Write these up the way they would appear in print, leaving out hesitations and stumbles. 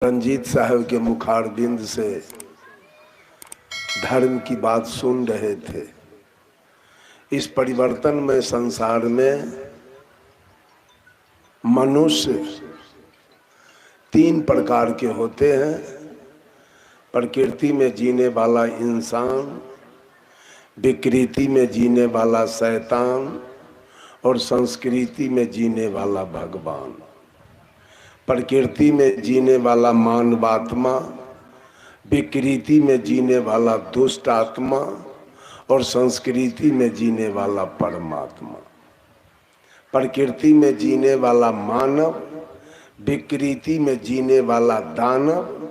रंजीत साहब के मुखारबिंद से धर्म की बात सुन रहे थे। इस परिवर्तनमय संसार में मनुष्य तीन प्रकार के होते हैं। प्रकृति में जीने वाला इंसान, विकृति में जीने वाला शैतान और संस्कृति में जीने वाला भगवान। प्रकृति में जीने वाला मानवात्मा, विकृति में जीने वाला दुष्ट आत्मा और संस्कृति में जीने वाला परमात्मा। प्रकृति में जीने वाला मानव, विकृति में जीने वाला दानव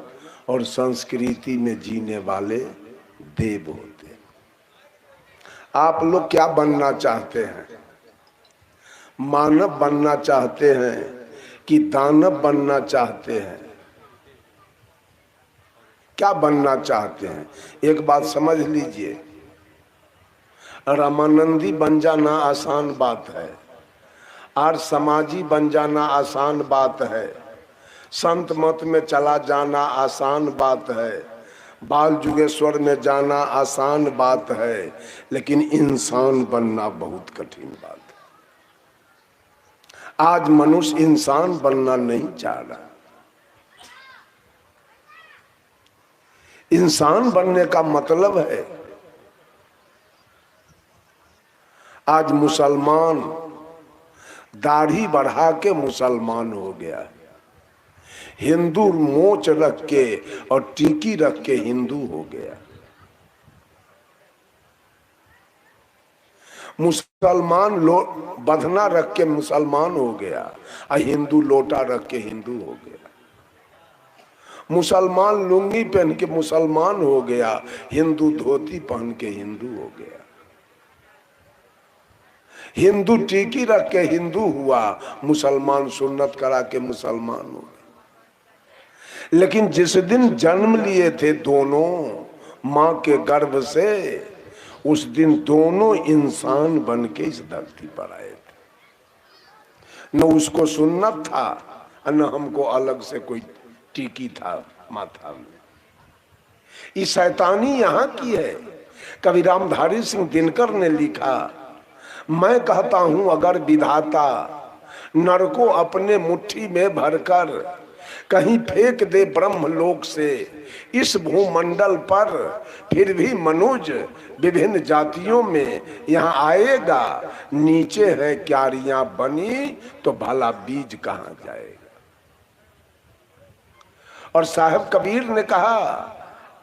और संस्कृति में जीने वाले देव होते। आप लोग क्या बनना चाहते हैं? मानव बनना चाहते हैं कि दानव बनना चाहते हैं? क्या बनना चाहते हैं? एक बात समझ लीजिए, रामानंदी बन जाना आसान बात है, आर्य समाजी बन जाना आसान बात है, संत मत में चला जाना आसान बात है, बाल जुगेश्वर में जाना आसान बात है, लेकिन इंसान बनना बहुत कठिन बात है। आज मनुष्य इंसान बनना नहीं चाह रहा। इंसान बनने का मतलब है, आज मुसलमान दाढ़ी बढ़ा के मुसलमान हो गया, हिंदू मोच रख के और टीकी रख के हिंदू हो गया, मुसलमान बधना रख के मुसलमान हो गया और हिंदू लोटा रख के हिंदू हो गया, मुसलमान लुंगी पहन के मुसलमान हो गया, हिंदू धोती पहन के हिंदू हो गया, हिंदू टीकी रख के हिंदू हुआ, मुसलमान सुन्नत करा के मुसलमान हो गया। लेकिन जिस दिन जन्म लिए थे दोनों मां के गर्भ से, उस दिन दोनों इंसान बन के इस धरती पर आए थे। न उसको सुन्नत था न हमको अलग से कोई टीकी था माथा में। ये शैतानी यहाँ की है। कवि रामधारी सिंह दिनकर ने लिखा, मैं कहता हूं अगर विधाता नर को अपने मुट्ठी में भरकर कहीं फेंक दे ब्रह्मलोक से इस भूमंडल पर, फिर भी मनुज विभिन्न जातियों में यहाँ आएगा। नीचे है क्यारियां बनी तो भला बीज कहाँ जाएगा। और साहब कबीर ने कहा,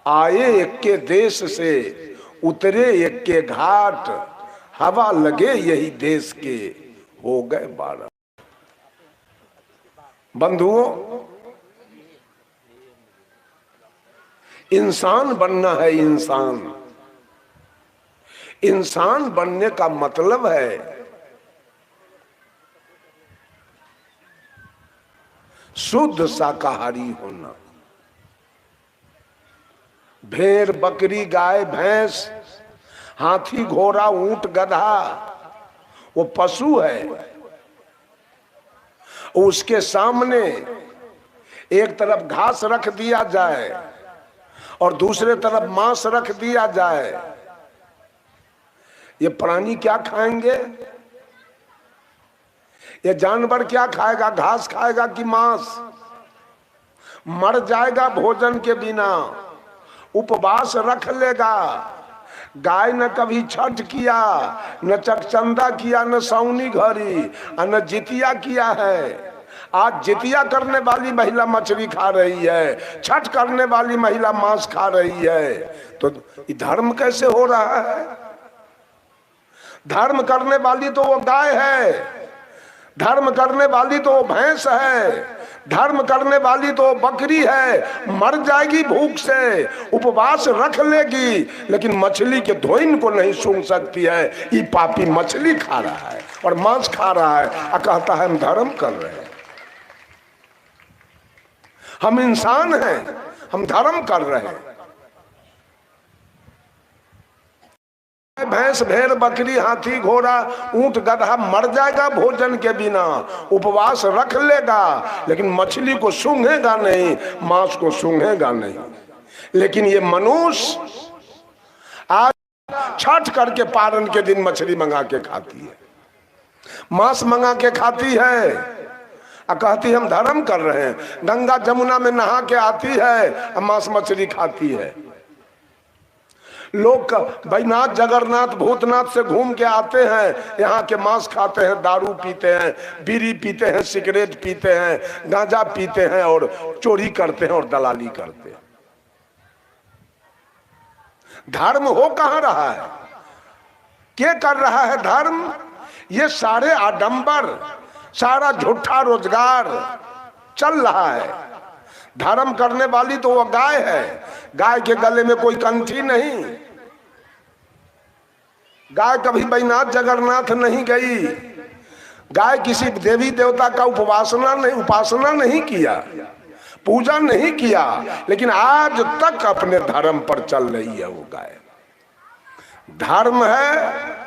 आए एक के देश से उतरे एक के घाट, हवा लगे यही देश के हो गए 12। बंधुओं, इंसान बनना है। इंसान बनने का मतलब है शुद्ध शाकाहारी होना। भेड़, बकरी, गाय, भैंस, हाथी, घोड़ा, ऊंट, गधा वो पशु है। उसके सामने एक तरफ घास रख दिया जाए और दूसरे तरफ मांस रख दिया जाए, ये प्राणी क्या खाएंगे? ये जानवर क्या खाएगा? घास खाएगा कि मांस? मर जाएगा भोजन के बिना, उपवास रख लेगा। गाय न कभी छठ किया, न चकचंदा किया, न सौनी घड़ी, न जितिया किया है। आज जितिया करने वाली महिला मछली खा रही है, छठ करने वाली महिला मांस खा रही है। तो धर्म कैसे हो रहा है? धर्म करने वाली तो वो गाय है, धर्म करने वाली तो वो भैंस है, धर्म करने वाली तो बकरी है। मर जाएगी भूख से, उपवास रख लेगी, लेकिन मछली के धोइन को नहीं सूंघ सकती है। ये पापी मछली खा रहा है और मांस खा रहा है और कहता है हम धर्म कर रहे हैं। हम इंसान हैं, हम धर्म कर रहे हैं। भैंस भेड़ बकरी हाथी घोड़ा ऊंट गधा मर जाएगा भोजन के बिना, उपवास रख लेगा, लेकिन मछली को सूंघेगा नहीं, मांस को सूंघेगा नहीं। लेकिन ये मनुष्य आज छठ करके पारण के दिन मछली मंगा के खाती है, मांस मंगा के खाती है, और कहती हम धर्म कर रहे हैं। गंगा जमुना में नहा के आती है और मांस मछली खाती है। लोग बैजनाथ जगन्नाथ भूतनाथ से घूम के आते हैं, यहाँ के मांस खाते हैं, दारू पीते हैं, बीड़ी पीते हैं, सिगरेट पीते हैं, गांजा पीते हैं और चोरी करते हैं और दलाली करते हैं। धर्म हो कहाँ रहा है? क्या कर रहा है धर्म? ये सारे आडंबर, सारा झूठा रोजगार चल रहा है। धर्म करने वाली तो वो गाय है, गाय के गले में कोई कंठी नहीं। गाय कभी बैजनाथ जगन्नाथ नहीं गई, गाय किसी देवी देवता का उपासना नहीं किया, पूजा नहीं किया, लेकिन आज तक अपने धर्म पर चल रही है वो गाय। धर्म है,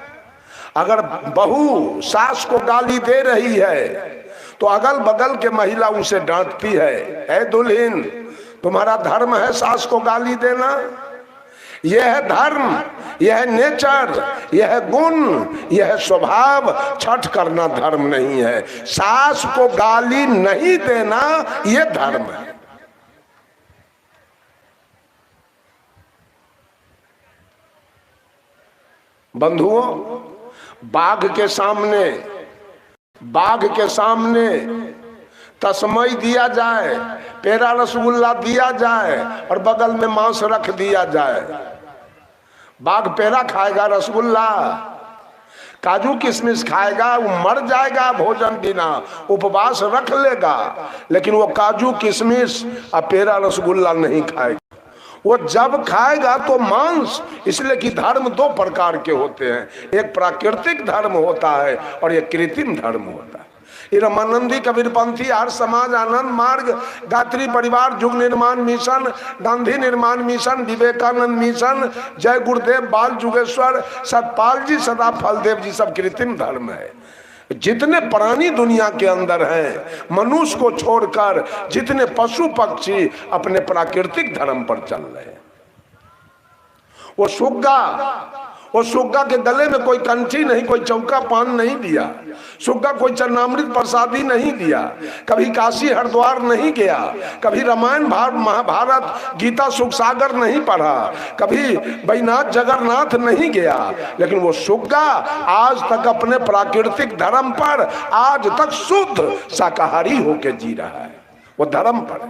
अगर बहू सास को गाली दे रही है तो अगल बगल के महिला उसे डांटती है, ऐ दुल्हन तुम्हारा धर्म है सास को गाली देना? यह है धर्म, यह है नेचर, यह है गुण, यह है स्वभाव। छठ करना धर्म नहीं है, सास को गाली नहीं देना यह धर्म है। बंधुओं, बाघ के सामने तस्मई दिया जाए, पेड़ा रसगुल्ला दिया जाए और बगल में मांस रख दिया जाए, बाघ पेड़ा खाएगा, रसगुल्ला काजू किशमिश खाएगा, वो मर जाएगा भोजन बिना, उपवास रख लेगा, लेकिन वो काजू किशमिश और पेड़ा रसगुल्ला नहीं खाएगा। वो जब खाएगा तो मांस। इसलिए कि धर्म दो प्रकार के होते हैं, एक प्राकृतिक धर्म होता है और एक कृत्रिम धर्म होता है। ये रामानंदी कबीरपंथी आर्य समाज आनंद मार्ग गायत्री परिवार युग निर्माण मिशन गांधी निर्माण मिशन विवेकानंद मिशन जय गुरुदेव बाल जुगेश्वर सतपाल जी सदा फलदेव जी सब कृत्रिम धर्म है। जितने प्राणी दुनिया के अंदर हैं मनुष्य को छोड़कर जितने पशु पक्षी अपने प्राकृतिक धर्म पर चल रहे हैं। वो सुग्गा के गले में कोई कंठी नहीं, कोई चौका पान नहीं दिया, सुग्गा कोई चरणामृत प्रसादी नहीं दिया, कभी काशी हरिद्वार नहीं गया, कभी रामायण महाभारत गीता सुख सागर नहीं पढ़ा, कभी बैजनाथ जगन्नाथ नहीं गया, लेकिन वो सुग्गा आज तक अपने प्राकृतिक धर्म पर आज तक शुद्ध शाकाहारी होकर जी रहा है। वो धर्म पर,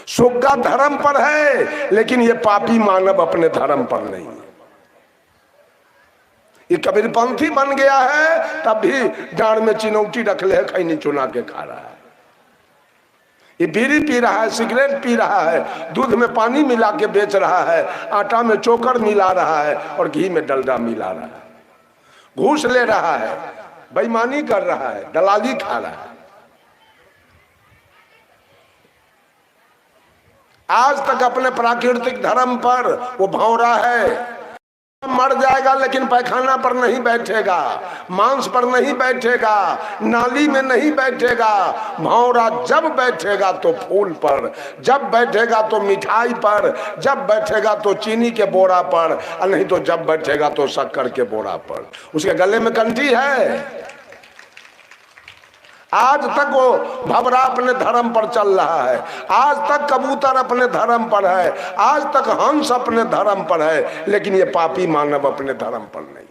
सुग्गा धर्म पर है, लेकिन ये पापी मानव अपने धर्म पर नहीं है। ये कबीरपंथी बन गया है, तब भी डांड में चिनौटी रख ले, खैनी चुना के खा रहा है। ये बीड़ी पी रहा है, सिगरेट पी रहा है, दूध में पानी मिला के बेच रहा है, आटा में चोकर मिला रहा है और घी में डलडा मिला रहा है, घूस ले रहा है, बेईमानी कर रहा है, दलाली खा रहा है। आज तक अपने प्राकृतिक धर्म पर वो भौंरा है। मर जाएगा लेकिन पैखाना पर नहीं बैठेगा, मांस पर नहीं बैठेगा, नाली में नहीं बैठेगा। भौंरा जब बैठेगा तो फूल पर, जब बैठेगा तो मिठाई पर, जब बैठेगा तो चीनी के बोरा पर, और नहीं तो जब बैठेगा तो शक्कर के बोरा पर। उसके गले में कंठी है। आज तक वो भंवरा अपने धर्म पर चल रहा है, आज तक कबूतर अपने धर्म पर है, आज तक हंस अपने धर्म पर है, लेकिन ये पापी मानव अपने धर्म पर नहीं।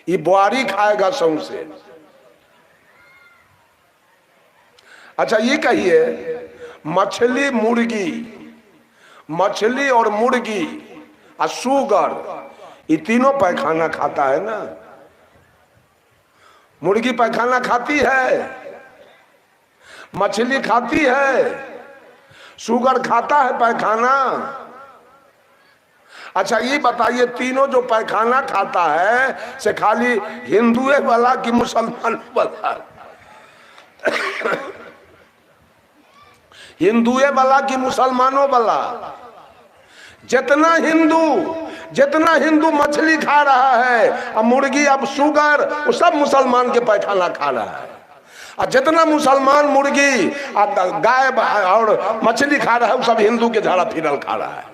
ये बुआरी खाएगा सौंसे। अच्छा ये कहिए, मछली और मुर्गी और सूगर ये तीनों पैखाना खाता है ना? मुर्गी पैखाना खाती है, मछली खाती है, सूगर खाता है पैखाना। अच्छा ये बताइए, तीनों जो पैखाना खाता है से खाली हिंदुए वाला कि मुसलमान वाला? हिंदुए वाला कि मुसलमानों वाला? जितना हिंदू मछली खा रहा है, अब मुर्गी, अब शुगर, वो सब मुसलमान के पैखाना खा रहा है। और जितना मुसलमान मुर्गी गाय और मछली खा रहा है, वो सब हिंदू के झाड़ा फिरल खा रहा है।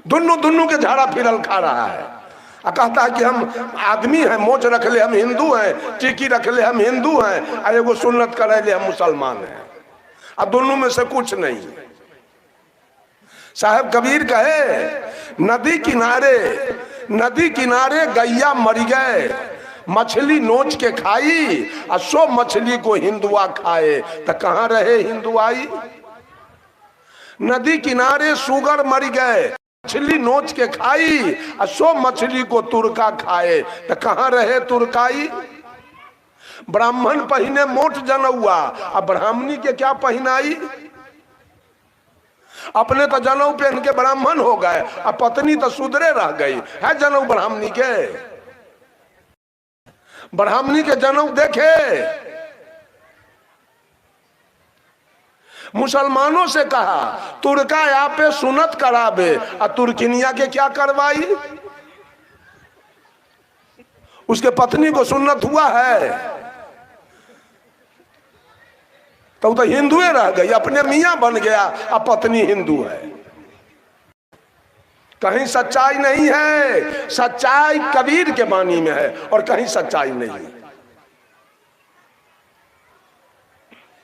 दोनों के झाड़ा फिरल खा रहा है। कहता है कि हम आदमी हैं, मोच रख ले हम हिंदू हैं, टिकी रख ले हम हिंदू हैं, अरे वो सुन्नत करे ले हम मुसलमान हैं। अब दोनों में से कुछ नहीं। साहब कबीर कहे नदी किनारे गैया मर गए, मछली नोच के खाई, और सो मछली को हिंदुआ खाए, तो कहाँ रहे हिंदुआई। नदी किनारे सुगर मर गए, मछली नोच के खाई, और सो मछली को तुर्का खाए, तो कहाँ रहे तुर्काई। ब्राह्मण पहिने मोट जनौआ, अब ब्राह्मणी के क्या पहनाई। अपने तो जनऊ पहन के ब्राह्मण हो गए, अब पत्नी तो सुधरे रह गई है। जनऊ ब्राह्मणी के, ब्राह्मणी के जनऊ देखे। मुसलमानों से कहा तुर्का यहाँ पे सुन्नत करावे, और तुर्किनिया के क्या करवाई। उसके पत्नी को सुन्नत हुआ है, तो हिंदू रह गई, अपने मियां बन गया, अब पत्नी हिंदू है। कहीं सच्चाई नहीं है। सच्चाई कबीर के वाणी में है, और कहीं सच्चाई नहीं है।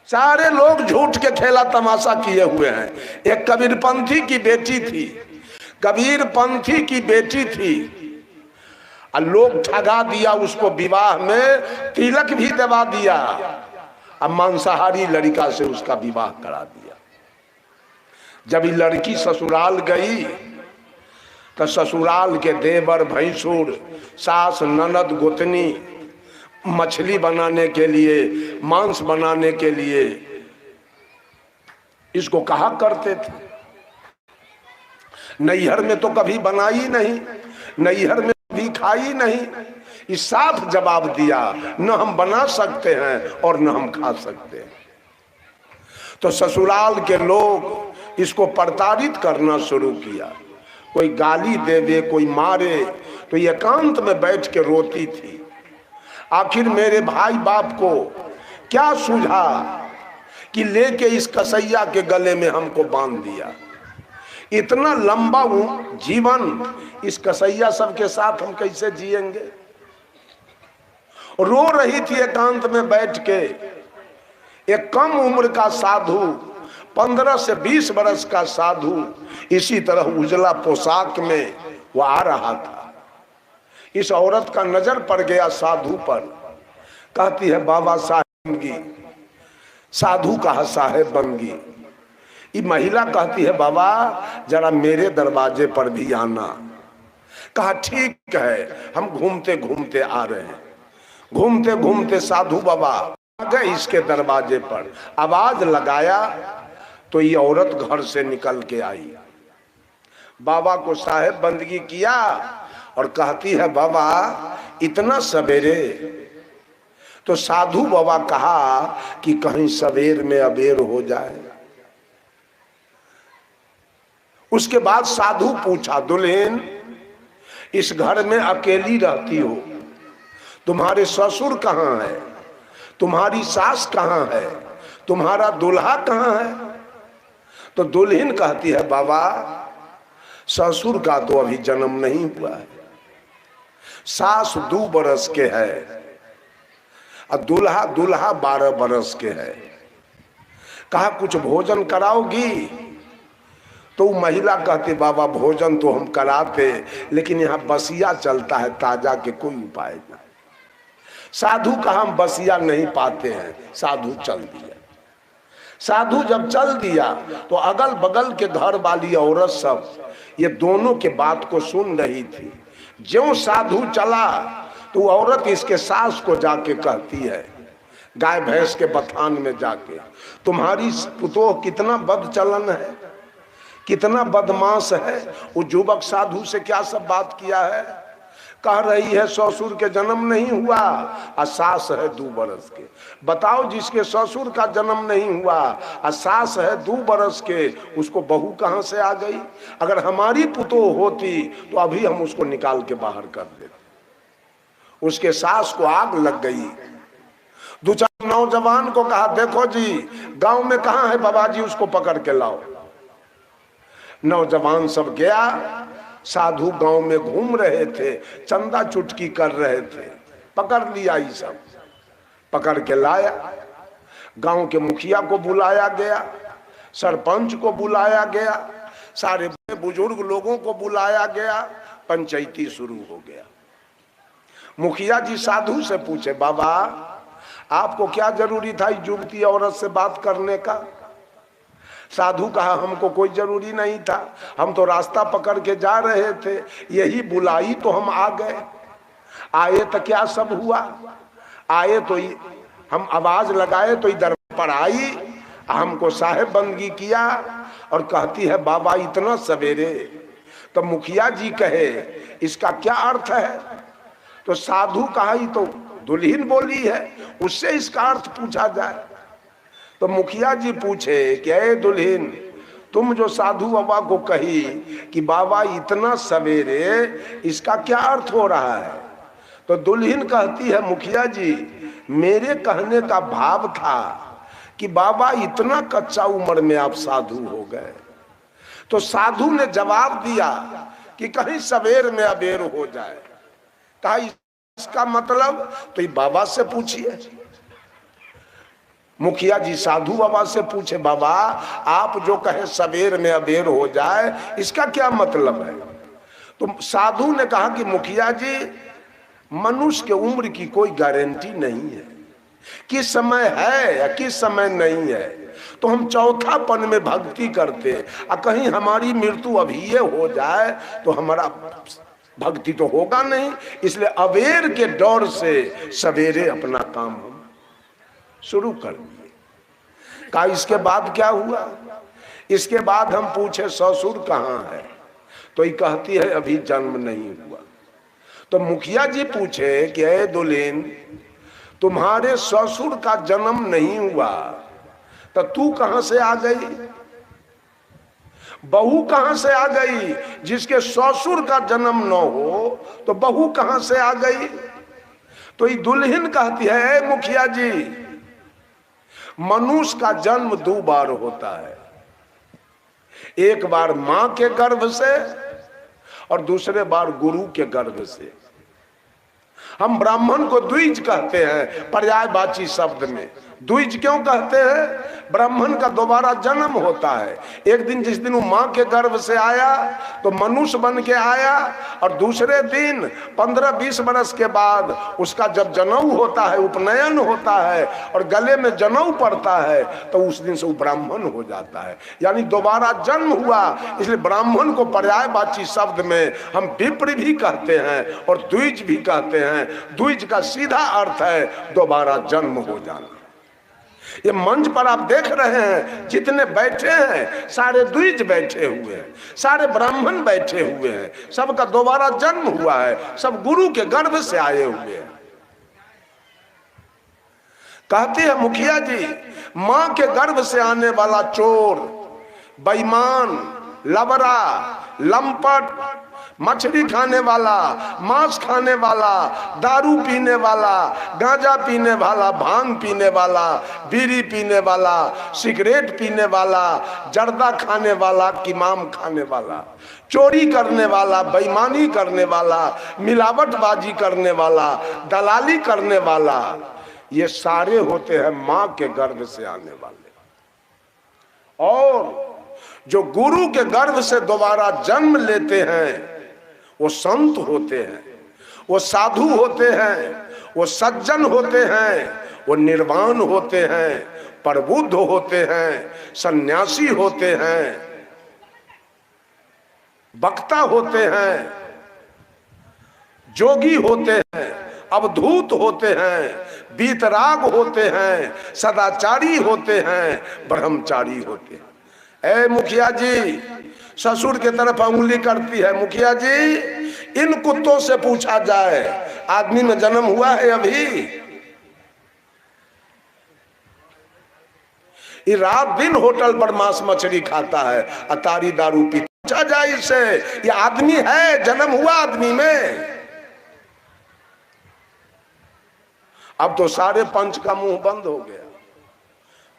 सारे लोग झूठ के खेला तमाशा किए हुए हैं। एक कबीरपंथी की बेटी थी, और लोग ठगा दिया उसको, विवाह में तिलक भी दबा दिया, अब मांसाहारी लड़का से उसका विवाह करा दिया। जब ये लड़की ससुराल गई, तो ससुराल के देवर भैंसुर, सास ननद गोतनी मछली बनाने के लिए, मांस बनाने के लिए इसको कहा करते थे। नैहर में तो कभी बनाई नहीं, नैहर में कभी खाई नहीं। इस साफ जवाब दिया, न हम बना सकते हैं और न हम खा सकते हैं। तो ससुराल के लोग इसको प्रताड़ित करना शुरू किया। कोई गाली देवे, कोई मारे, तो ये एकांत में बैठ के रोती थी। आखिर मेरे भाई बाप को क्या सूझा कि लेके इस कसैया के गले में हमको बांध दिया। इतना लंबा जीवन इस कसैया सबके साथ हम कैसे जिएंगे। रो रही थी एकांत में बैठ के। एक कम उम्र का साधु, 15 से 20 वर्ष का साधु, इसी तरह उजला पोशाक में वो आ रहा था। इस औरत का नजर पड़ गया साधु पर। कहती है बाबा साहेब बनगी, साधु कहा साहेब बनगी। ये महिला कहती है बाबा जरा मेरे दरवाजे पर भी आना। कहा ठीक है, हम घूमते घूमते आ रहे हैं। घूमते घूमते साधु बाबा आ गए इसके दरवाजे पर। आवाज लगाया तो ये औरत घर से निकल के आई। बाबा को साहेब बंदगी किया और कहती है बाबा इतना सवेरे। तो साधु बाबा कहा कि कहीं सवेर में अबेर हो जाए। उसके बाद साधु पूछा दुल्हन इस घर में अकेली रहती हो, तुम्हारे ससुर कहाँ है, तुम्हारी सास कहाँ है, तुम्हारा दूल्हा कहाँ है। तो दुल्हन कहती है बाबा ससुर का तो अभी जन्म नहीं हुआ है, सास 2 बरस के है और दूल्हा 12 बरस के है। कहा कुछ भोजन कराओगी। तो महिला कहती बाबा भोजन तो हम कराते, लेकिन यहाँ बसिया चलता है, ताजा के कोई उपाय नहीं। साधु कहा हम बसिया नहीं पाते हैं। साधु चल दिया। साधु जब चल दिया तो अगल बगल के घर वाली औरत सब ये दोनों के बात को सुन रही थी। ज्यों साधु चला तो औरत इसके सास को जाके कहती है गाय भैंस के बथान में जाके, तुम्हारी पुतोह कितना बद चलन है, कितना बदमाश है। वो युवक साधु से क्या सब बात किया है। कह रही है ससुर के जन्म नहीं हुआ और सास है 2 बरस के। बताओ, जिसके ससुर का जन्म नहीं हुआ और सास है 2 बरस के, उसको बहू कहां से आ गई? अगर हमारी पुतोह होती तो अभी हम उसको निकाल के बाहर कर देते। उसके सास को आग लग गई। 2-4 नौजवान को कहा, देखो जी गांव में कहां है बाबा जी, उसको पकड़ के लाओ। नौजवान सब गया। साधु गांव में घूम रहे थे, चंदा चुटकी कर रहे थे, पकड़ लिया। ये सब पकड़ के लाया। गांव के मुखिया को बुलाया गया, सरपंच को बुलाया गया, सारे बुजुर्ग लोगों को बुलाया गया। पंचायती शुरू हो गया। मुखिया जी साधु से पूछे, बाबा आपको क्या जरूरी था इस युवती औरत से बात करने का? साधु कहा, हमको कोई जरूरी नहीं था, हम तो रास्ता पकड़ के जा रहे थे, यही बुलाई तो हम आ गए। आए तो क्या सब हुआ? आए तो हम आवाज लगाए तो इधर पर आई, हमको साहेब बंदगी किया और कहती है बाबा इतना सवेरे। तो मुखिया जी कहे, इसका क्या अर्थ है? तो साधु कहा, ही तो दुल्हन बोली है, उससे इसका अर्थ पूछा जाए। तो मुखिया जी पूछे कि ए दुल्हन, तुम जो साधु बाबा को कही कि बाबा इतना सवेरे, इसका क्या अर्थ हो रहा है? तो दुल्हन कहती है, मुखिया जी मेरे कहने का भाव था कि बाबा इतना कच्चा उम्र में आप साधु हो गए। तो साधु ने जवाब दिया कि कहीं सवेर में अबेर हो जाए। कहा इसका मतलब तो ये बाबा से पूछिए। मुखिया जी साधु बाबा से पूछे, बाबा आप जो कहे सवेर में अबेर हो जाए, इसका क्या मतलब है? तो साधु ने कहा कि मुखिया जी मनुष्य के उम्र की कोई गारंटी नहीं है, किस समय है या किस समय नहीं है। तो हम चौथापन में भक्ति करते और कहीं हमारी मृत्यु अभी ये हो जाए तो हमारा भक्ति तो होगा नहीं। इसलिए अबेर के डर से सवेरे अपना काम हम शुरू कर दिए। कहा इसके बाद क्या हुआ? इसके बाद हम पूछे ससुर कहाँ है? तो ये कहती है अभी जन्म नहीं हुआ। तो मुखिया जी पूछे कि ए दुल्हन, तुम्हारे ससुर का जन्म नहीं हुआ तो तू कहां से आ गई? बहू कहां से आ गई? जिसके ससुर का जन्म न हो तो बहू कहां से आ गई? तो ये दुल्हन कहती है, मुखिया जी मनुष्य का जन्म 2 बार होता है, एक बार मां के गर्भ से और दूसरे बार गुरु के गर्भ से। हम ब्राह्मण को द्विज कहते हैं पर्यायवाची शब्द में। द्विज क्यों कहते हैं? ब्राह्मण का दोबारा जन्म होता है। एक दिन जिस दिन वो मां के गर्भ से आया तो मनुष्य बन के आया, और दूसरे दिन 15-20 वर्ष के बाद उसका जब जनेऊ होता है, उपनयन होता है और गले में जनेऊ पड़ता है, तो उस दिन से वो ब्राह्मण हो जाता है, यानी दोबारा जन्म हुआ। इसलिए ब्राह्मण को पर्यायवाची शब्द में हम विप्र भी कहते हैं और द्विज भी कहते हैं। द्विज का सीधा अर्थ है दोबारा जन्म हो जाना। ये मंच पर आप देख रहे हैं जितने बैठे हैं सारे द्विज बैठे हुए हैं, सारे ब्राह्मण बैठे हुए हैं, सबका दोबारा जन्म हुआ है, सब गुरु के गर्भ से आए हुए हैं। कहते हैं मुखिया जी मां के गर्भ से आने वाला चोर, बेईमान, लबरा, लंपट, मछली खाने वाला, मांस खाने वाला, दारू पीने वाला, गांजा पीने वाला, भांग पीने वाला, बीड़ी पीने वाला, सिगरेट पीने वाला, जर्दा खाने वाला, किमाम खाने वाला, चोरी करने वाला, बेईमानी करने वाला, मिलावटबाजी करने वाला, दलाली करने वाला, ये सारे होते हैं मां के गर्भ से आने वाले। और जो गुरु के गर्भ से दोबारा जन्म लेते हैं वो संत होते हैं, वो साधु होते हैं, वो सज्जन होते हैं, वो निर्वाण होते हैं, प्रबुद्ध होते हैं, सन्यासी होते हैं, वक्ता होते हैं, जोगी होते हैं, अवधूत होते हैं, बीतराग होते हैं, सदाचारी होते हैं, ब्रह्मचारी होते हैं। ए मुखिया जी, ससुर के तरफ उंगली करती है, मुखिया जी इन कुत्तों से पूछा जाए आदमी में जन्म हुआ है अभी? ये रात दिन होटल पर मांस मछली खाता है, अतारी दारू पीता। पूछा जाए इससे ये आदमी है, जन्म हुआ आदमी में? अब तो सारे पंच का मुंह बंद हो गया,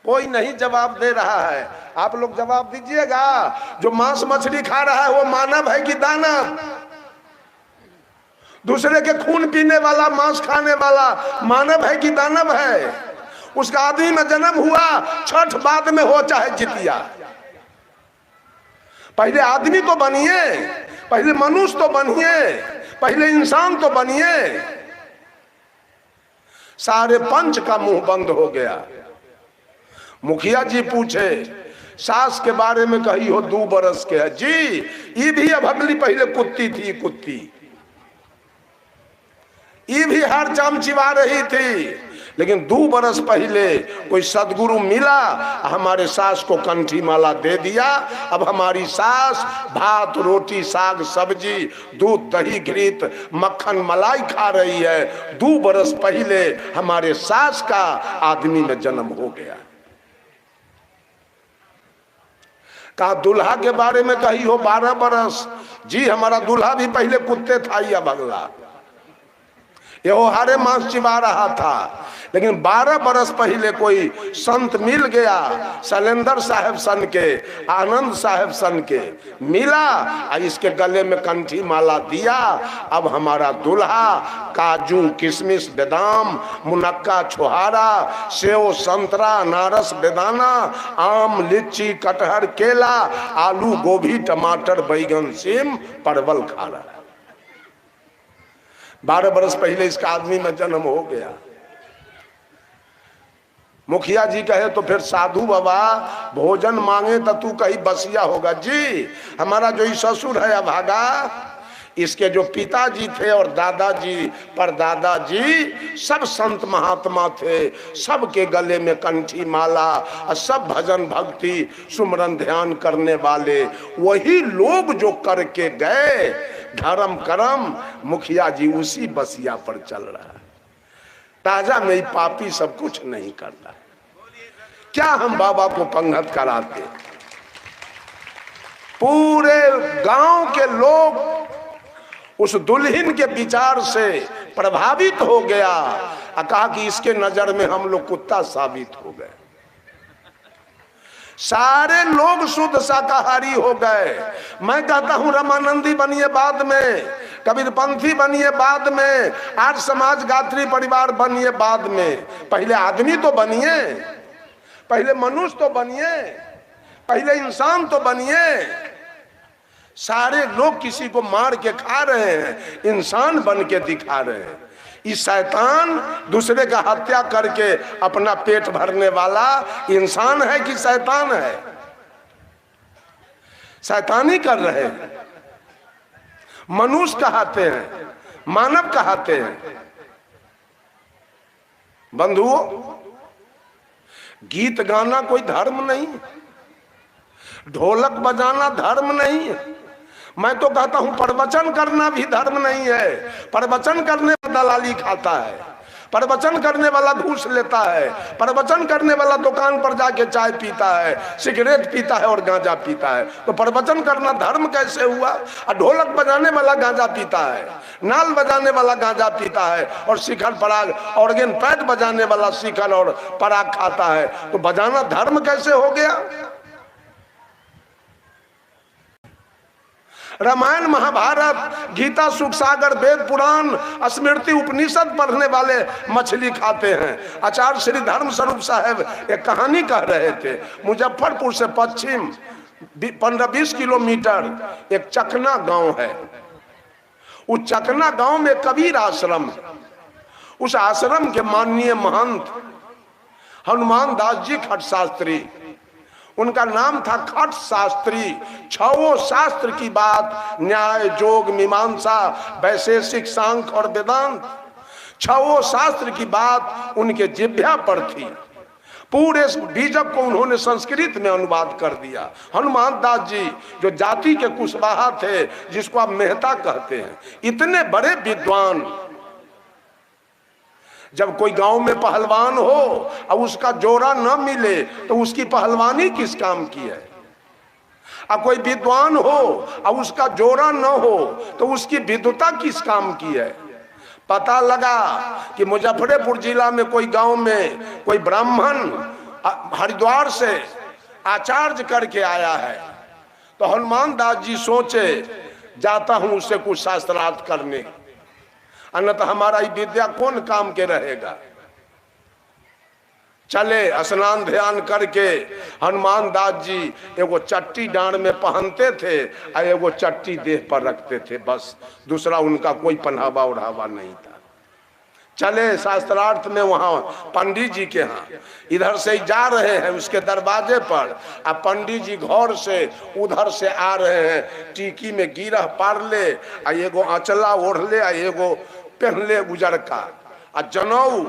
कोई नहीं जवाब दे रहा है। आप लोग जवाब दीजिएगा, जो मांस मछली खा रहा है वो मानव है कि दानव? दूसरे के खून पीने वाला, मांस खाने वाला मानव है कि दानव है? उसका आदमी में जन्म हुआ, छठ बाद में हो चाहे जितिया, पहले आदमी तो बनिए, पहले मनुष्य तो बनिए, पहले इंसान तो बनिए। सारे पंच का मुंह बंद हो गया। मुखिया जी पूछे सास के बारे में, कही हो 2 बरस के है जी, ये भी अब अगली पहले कुत्ती थी, कुत्ती ये भी हर चाम चिवा रही थी, लेकिन 2 बरस पहले कोई सदगुरु मिला, हमारे सास को कंठी माला दे दिया। अब हमारी सास भात रोटी साग सब्जी दूध दही घृत मक्खन मलाई खा रही है। 2 बरस पहले हमारे सास का आदमी में जन्म हो गया। कहा दुल्हा के बारे में कही हो 12 बरस जी, हमारा दुल्हा भी पहले कुत्ते था या बगला, ये हारे मांस चिबा रहा था, लेकिन 12 बरस पहले कोई संत मिल गया, शैलेंद्र साहब सन के, आनंद साहब सन के मिला, और इसके गले में कंठी माला दिया। अब हमारा दुल्हा काजू किशमिश बादाम मुनक्का छुहारा सेव संतरा अनारस बेदाना आम लीची कटहर केला आलू गोभी टमाटर बैगन सेम परवल खा रहा है। 12 बरस पहले इसका आदमी में जन्म हो गया। मुखिया जी कहे तो फिर साधु बाबा भोजन मांगे तो तू कहीं बसिया होगा जी। हमारा जो ससुर है अभागा, इसके जो पिताजी थे और दादाजी परदादाजी सब संत महात्मा थे, सबके गले में कंठी माला और सब भजन भक्ति सुमरन ध्यान करने वाले वही लोग जो करके गए धर्म कर्म, मुखिया जी उसी बसिया पर चल रहा है। ताजा में पापी सब कुछ नहीं करता। क्या हम बाबा को पंगत कराते? पूरे गांव के लोग उस दुल्हन के विचार से प्रभावित हो गया और कहा कि इसके नजर में हम लोग कुत्ता साबित हो गए। सारे लोग शुद्ध शाकाहारी हो गए। मैं कहता हूं रमानंदी बनिए बाद में, कबीरपंथी बनिए बाद में, आर्य समाज गात्री परिवार बनिए बाद में, पहले आदमी तो बनिए, पहले मनुष्य तो बनिए, पहले इंसान तो बनिए। सारे लोग किसी को मार के खा रहे हैं, इंसान बन के दिखा रहे हैं। इस शैतान दूसरे का हत्या करके अपना पेट भरने वाला इंसान है कि शैतान है? शैतानी कर रहे हैं। मनुष्य कहते हैं, मानव कहते हैं। बंधुओं, गीत गाना कोई धर्म नहीं, ढोलक बजाना धर्म नहीं है। मैं तो कहता हूं प्रवचन करना भी धर्म नहीं है। प्रवचन करने वाला दलाली खाता है, प्रवचन करने वाला घूस लेता है, प्रवचन करने वाला दुकान पर जाके चाय पीता है, सिगरेट पीता है और गांजा पीता है। तो प्रवचन करना धर्म कैसे हुआ? और ढोलक बजाने वाला गांजा पीता है, नाल बजाने वाला गांजा पीता है और शिखर पराग ऑर्गन पैड बजाने वाला शिखर और पराग खाता है। तो बजाना धर्म कैसे हो गया? रामायण महाभारत गीता सुख सागर वेद पुराण स्मृति उपनिषद पढ़ने वाले मछली खाते हैं। आचार्य श्री धर्म स्वरूप साहब एक कहानी कह रहे थे। मुजफ्फरपुर से पश्चिम 15-20 किलोमीटर एक चकना गांव है। उस चकना गांव में कबीर आश्रम है। उस आश्रम के माननीय महंत हनुमान दास जी खट शास्त्री, उनका नाम था खट शास्त्री। 6 शास्त्र की बात, न्याय जोग मीमांसा वैशेषिक सांख्य और वेदांत, 6 शास्त्र की बात उनके जिह्वा पर थी। पूरे बीजक को उन्होंने संस्कृत में अनुवाद कर दिया। हनुमान दास जी जो जाति के कुशवाहा थे, जिसको आप मेहता कहते हैं, इतने बड़े विद्वान, जब कोई गांव में पहलवान हो और उसका जोड़ा न मिले तो उसकी पहलवानी किस काम की है। और कोई विद्वान हो और उसका जोड़ा न हो तो उसकी विद्वता किस काम की है। पता लगा कि मुजफ्फरपुर जिला में कोई गांव में कोई ब्राह्मण हरिद्वार से आचार्य करके आया है, तो हनुमान दास जी सोचे जाता हूं उससे कुछ शास्त्रार्थ करने, अन्यथा हमारा ये विद्या कौन काम के रहेगा। चले, स्नान ध्यान करके हनुमान दास जी एगो चट्टी डांड में पहनते थे और एगो चट्टी देह पर रखते थे, बस दूसरा उनका कोई पहनावा ओढ़ावा नहीं था। चले शास्त्रार्थ में वहां पंडित जी के यहाँ, इधर से जा रहे हैं उसके दरवाजे पर, अब पंडित जी घर से उधर से आ रहे हैं, टीकी में गिरह पार ले, एगो अचला ओढ़ ले, एगो पहन ले उजर का जनऊ,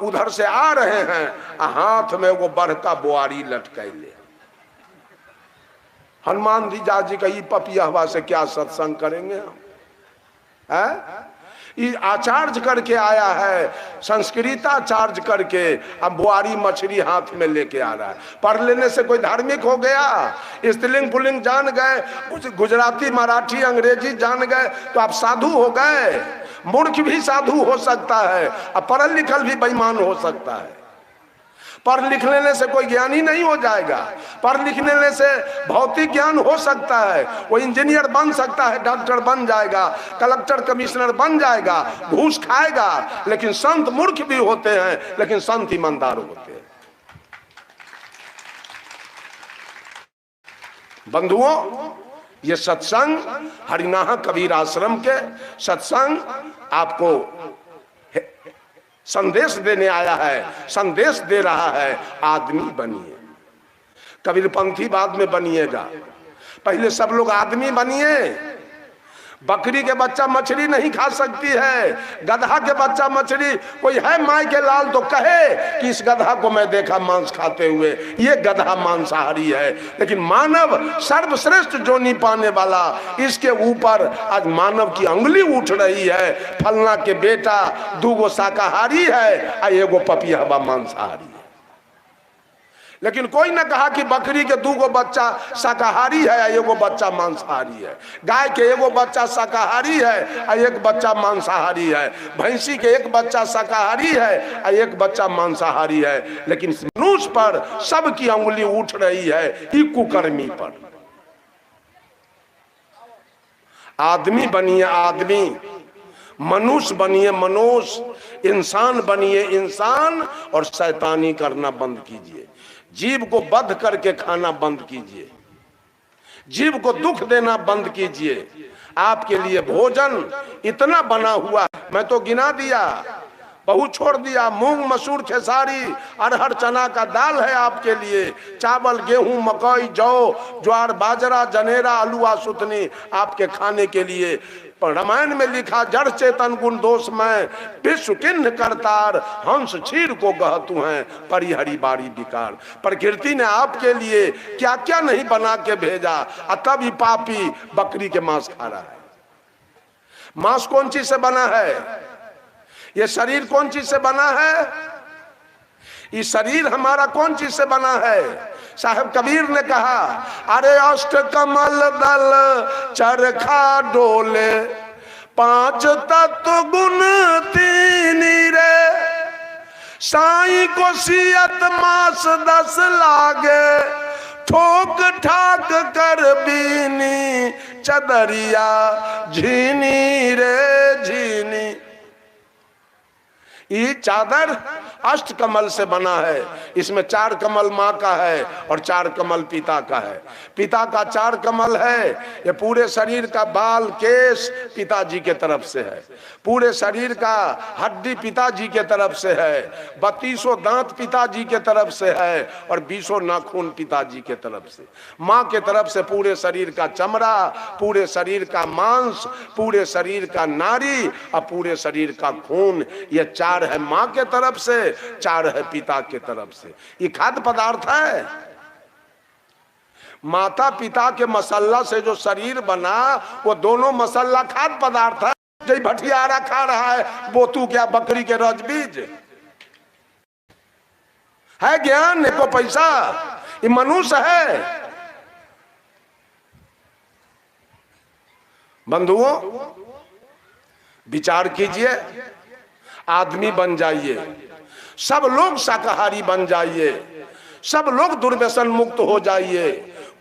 उधर से आ रहे हैं, हाथ में वो बड़का बुआरी लटकैले। हनुमान जी जा जी का ये पपिया हवा से क्या सत्संग करेंगे हम, है? ये आचार्य करके आया है, संस्कृताचार्य करके, अब बुआरी मछली हाथ में लेके आ रहा है। पढ़ लेने से कोई धार्मिक हो गया? स्त्रीलिंग पुल्लिंग जान गए, गुजराती मराठी अंग्रेजी जान गए तो आप साधु हो गए। मूर्ख भी साधु हो सकता है और पढ़ल लिखल भी बेईमान हो सकता है। पढ़ लिख लेने से कोई ज्ञानी नहीं हो जाएगा। पढ़ लिख लेने से भौतिक ज्ञान हो सकता है, वो इंजीनियर बन सकता है, डॉक्टर बन जाएगा, कलेक्टर कमिश्नर बन जाएगा, घूस खाएगा। लेकिन संत मूर्ख भी होते हैं, लेकिन संत ईमानदार होते हैं। बंधुओं, ये सत्संग हरिनाहा कबीर आश्रम के सत्संग आपको संदेश देने आया है, संदेश दे रहा है, आदमी बनिए। कबीरपंथी बाद में बनिएगा, पहले सब लोग आदमी बनिए। बकरी के बच्चा मछली नहीं खा सकती है, गधा के बच्चा मछली, कोई है माई के लाल तो कहे कि इस गधा को मैं देखा मांस खाते हुए, ये गधा मांसाहारी है। लेकिन मानव सर्वश्रेष्ठ जोनी पाने वाला, इसके ऊपर आज मानव की अंगुली उठ रही है। फलना के बेटा दूगो शाकाहारी है और एगो पपिया मांसाहारी है। लेकिन कोई न कहा कि बकरी के दूगो बच्चा शाकाहारी है, एगो बच्चा मांसाहारी है। गाय के एगो बच्चा शाकाहारी है और एक बच्चा मांसाहारी है। भैंसी के एक बच्चा शाकाहारी है और एक बच्चा मांसाहारी है। लेकिन मनुष्य पर सबकी अंगुली उठ रही है, ही कुकर्मी पर। आदमी बनिए आदमी, मनुष्य बनिए मनुष्य, इंसान बनिए इंसान, और शैतानी करना बंद कीजिए। जीव को बंध करके खाना बंद कीजिए, जीव को दुख देना बंद कीजिए। आपके लिए भोजन इतना बना हुआ, मैं तो गिना दिया, बहुत छोड़ दिया। मूंग मसूर खेसारी अरहर चना का दाल है आपके लिए, चावल गेहूं मकई जौ ज्वार बाजरा जनेरा अलुआ सुथनी आपके खाने के लिए। रामायण में लिखा, जड़ चेतन गुण दोष में विश्व किन्ह करतार, हंस क्षीर को गहतु हैं परिहरी बारी विकार। प्रकृति ने आपके लिए क्या क्या नहीं बना के भेजा, तब ही पापी बकरी के मांस खा रहा है। मांस कौन चीज से बना है? ये शरीर कौन चीज से बना है? ये शरीर हमारा कौन चीज से बना है? साहब कबीर ने कहा, अरे अष्ट कमल दल चरखा डोले, पांच तत्व गुण तीन रे, साई को सियत मास 10 लागे, ठोक ठाक कर बीनी चदरिया झीनी रे झीनी। ये चादर अष्ट कमल से बना है। इसमें 4 कमल माँ का है और 4 कमल पिता का है। पिता का 4 कमल है, ये पूरे शरीर का बाल केश पिताजी के तरफ से है, पूरे शरीर का हड्डी पिताजी के तरफ से है, 32 दांत पिताजी के तरफ से है और 20 नाखून पिताजी के तरफ से। माँ के तरफ से पूरे शरीर का चमड़ा, पूरे शरीर का मांस, पूरे शरीर का नाड़ी और पूरे शरीर का खून, ये 4 4 है माँ के तरफ से, 4 है पिता के तरफ से। ये खाद्य पदार्थ है। माता पिता के मसाला से जो शरीर बना, वो दोनों मसाला खाद्य पदार्थ है। जो भटियारा खा रहा है वो तू क्या बकरी के रज बीज है? ज्ञान को पैसा, ये मनुष्य है। बंधुओं, विचार कीजिए, आदमी बन जाइए, सब लोग शाकाहारी बन जाइए, सब लोग दुर्व्यसन मुक्त हो जाइए।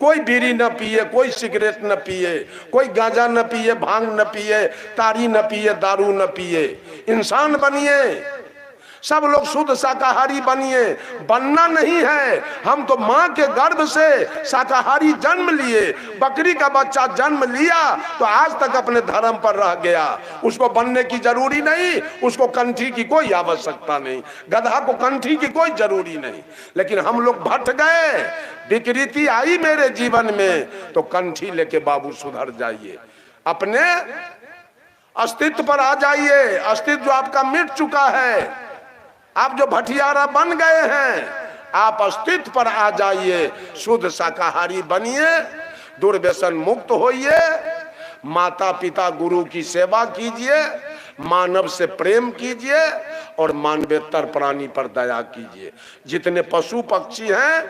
कोई बीड़ी न पिए, कोई सिगरेट न पिए, कोई गांजा न पिए, भांग न पिए, तारी न पिए, दारू न पिए। इंसान बनिए, सब लोग शुद्ध शाकाहारी बनिए। बनना नहीं है, हम तो माँ के गर्भ से शाकाहारी जन्म लिए। बकरी का बच्चा जन्म लिया तो आज तक अपने धर्म पर रह गया। उसको बनने की जरूरी नहीं, उसको कंठी की कोई आवश्यकता नहीं, गधा को कंठी की कोई जरूरी नहीं। लेकिन हम लोग भट गए, विकृति आई मेरे जीवन में, तो कंठी लेके बाबू सुधर जाइए, अपने अस्तित्व पर आ जाइए। अस्तित्व जो आपका मिट चुका है, आप जो भटियारा बन गए हैं, आप अस्तित्व पर आ जाइए, शुद्ध शाकाहारी बनिए, दुर्व्यसन मुक्त होइए, माता पिता गुरु की सेवा कीजिए, मानव से प्रेम कीजिए और मानवेतर प्राणी पर दया कीजिए। जितने पशु पक्षी हैं,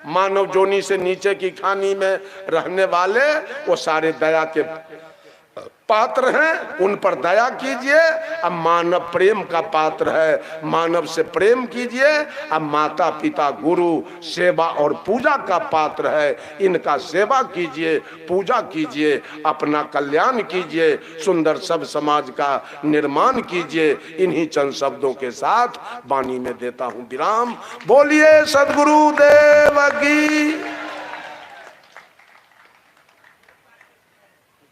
मानव जोनी से नीचे की खानी में रहने वाले, वो सारे दया के पात्र हैं, उन पर दया कीजिए। अब मानव प्रेम का पात्र है, मानव से प्रेम कीजिए। अब माता पिता गुरु सेवा और पूजा का पात्र है, इनका सेवा कीजिए, पूजा कीजिए, अपना कल्याण कीजिए, सुंदर सब समाज का निर्माण कीजिए। इन्हीं चंद शब्दों के साथ वाणी में देता हूं विराम। बोलिए सद्गुरु देव की।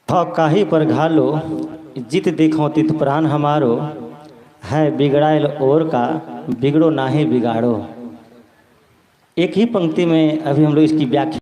काही पर घालो जित देखो तित प्राण हमारो, है बिगड़ायल और का बिगड़ो नाहे बिगाड़ो। एक ही पंक्ति में अभी हम लोग इसकी व्याख्या